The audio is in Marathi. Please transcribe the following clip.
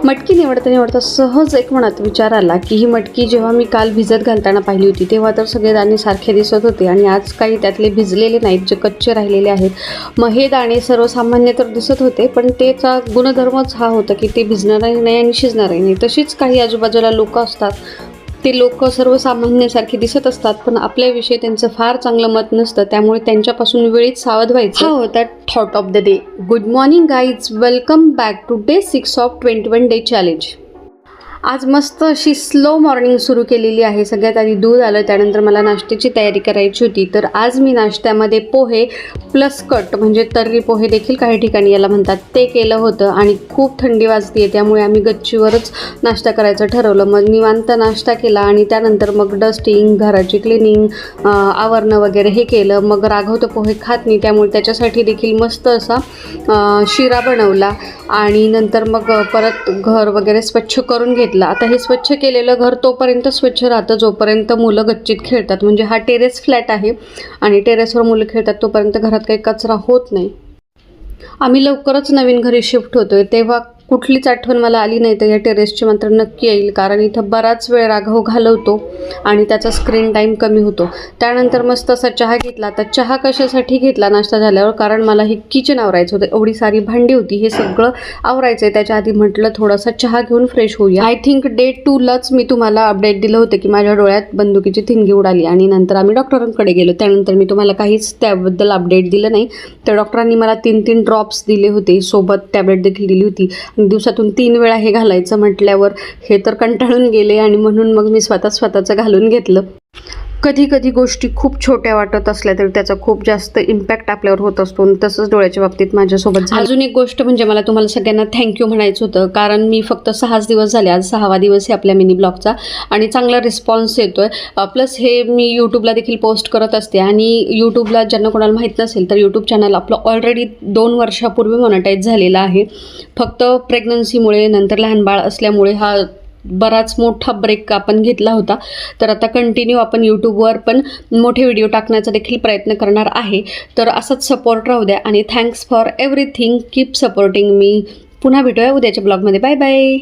मटकी निवडता सहज एक मनात विचार आला की ही मटकी जेव्हा मी काल भिजत घालताना पाहिली होती तेव्हा तर सगळे दाणे सारखे दिसत होते आणि आज काही त्यातले भिजलेले नाहीत, जे कच्चे राहिलेले आहेत. मग हे दाणे सर्वसामान्य तर दिसत होते, पण त्याचा गुणधर्मच हा होता की ते भिजणारही नाही आणि शिजणारही नाही. तशीच काही आजूबाजूला लोक असतात, ते लोक सर्वसामान्यासारखे दिसत असतात, पण आपल्याविषयी त्यांचं फार चांगलं मत नसतं. त्यामुळे त्यांच्यापासून वेळीच सावध व्हायचं. हा होता thought of the day. Good morning guys, welcome back to day 6 of 21 day challenge. आज मस्त अशी स्लो मॉर्निंग सुरू केलेली आहे. सगळ्यात आधी दूध आलं, त्यानंतर मला नाश्त्याची तयारी करायची होती. तर आज मी नाश्त्यामध्ये पोहे प्लस कट म्हणजे तर्री पोहे देखील काही ठिकाणी याला म्हणतात, ते केलं होतं. आणि खूप थंडी वाजते आहे, त्यामुळे आम्ही गच्चीवरच नाश्ता करायचं ठरवलं. मग निवांत नाश्ता केला आणि त्यानंतर मग डस्टिंग, घराची क्लिनिंग, आवरणं वगैरे हे केलं. मग राघव तर पोहे खात नाही, त्यामुळे त्याच्यासाठी देखील मस्त असा शिरा बनवला आणि नंतर मग परत घर वगैरे स्वच्छ करून घेतलं. आता हे स्वच्छ केलेलं घर तोपर्यंत स्वच्छ राहतं जोपर्यंत मुलं गच्चीत खेळतात. म्हणजे हा टेरेस फ्लॅट आहे आणि टेरेसवर मुलं खेळतात तोपर्यंत घरात काही कचरा होत नाही. आम्ही लवकरच नवीन घरी शिफ्ट होतोय, तेव्हा कुठलीच आठवण मला आली नाही, तर या टेरेसची मात्र नक्की येईल. कारण इथं बराच वेळ राघव घालवतो आणि त्याचा स्क्रीन टाईम कमी होतो. त्यानंतर मस्त असा चहा घेतला. तर चहा कशासाठी घेतला नाश्ता झाल्यावर, कारण मला हे किचन आवरायचं होतं. एवढी सारी भांडी होती, हे सगळं आवरायचं आहे. त्याच्या आधी म्हटलं थोडासा चहा घेऊन फ्रेश होऊया. आय थिंक डे 2लाच मी तुम्हाला अपडेट दिलं होतं की माझ्या डोळ्यात बंदुकीची ठिणगी उडाली आणि नंतर आम्ही डॉक्टरांकडे गेलो. त्यानंतर मी तुम्हाला काहीच त्याबद्दल अपडेट दिलं नाही. तर डॉक्टरांनी मला 3 ड्रॉप्स दिले होते, सोबत टॅबलेट देखील दिली होती. दिवसातून 3 वेळा हे घालायचं म्हटल्यावर हे तर कंटाळून गेले आणि म्हणून मग मी स्वतःचं घालून घेतलं. कधी कधी गोष्टी खूप छोट्या वाटत असल्या तरी त्याचा खूप जास्त इम्पॅक्ट आपल्यावर होत असतो. तसंच डोळ्याच्या बाबतीत माझ्यासोबत झालं. अजून एक गोष्ट म्हणजे मला तुम्हाला सगळ्यांना थँक्यू म्हणायचं होतं, कारण मी फक्त 6 दिवस झाले, आज 6वा दिवस आहे आपल्या मिनी ब्लॉगचा आणि चांगला रिस्पॉन्स येतोय. प्लस हे मी यूट्यूबला देखील पोस्ट करत असते आणि यूट्यूबला ज्यांना कोणाला माहीत नसेल तर यूट्यूब चॅनल आपलं ऑलरेडी 2 वर्षापूर्वी मॉनिटाईज झालेलं आहे. फक्त प्रेग्नन्सीमुळे, नंतर लहान बाळ असल्यामुळे हा बराच मोठा ब्रेक आपण घेतला होता. तर आता कंटिन्यू आपण यूट्यूबवर पण मोठे व्हिडिओ टाकण्याचा देखील प्रयत्न करणार आहे. तर असाच सपोर्ट राहू द्या आणि thanks for everything. Keep supporting me. पुन्हा भेटूया उद्याच्या ब्लॉगमध्ये. Bye bye.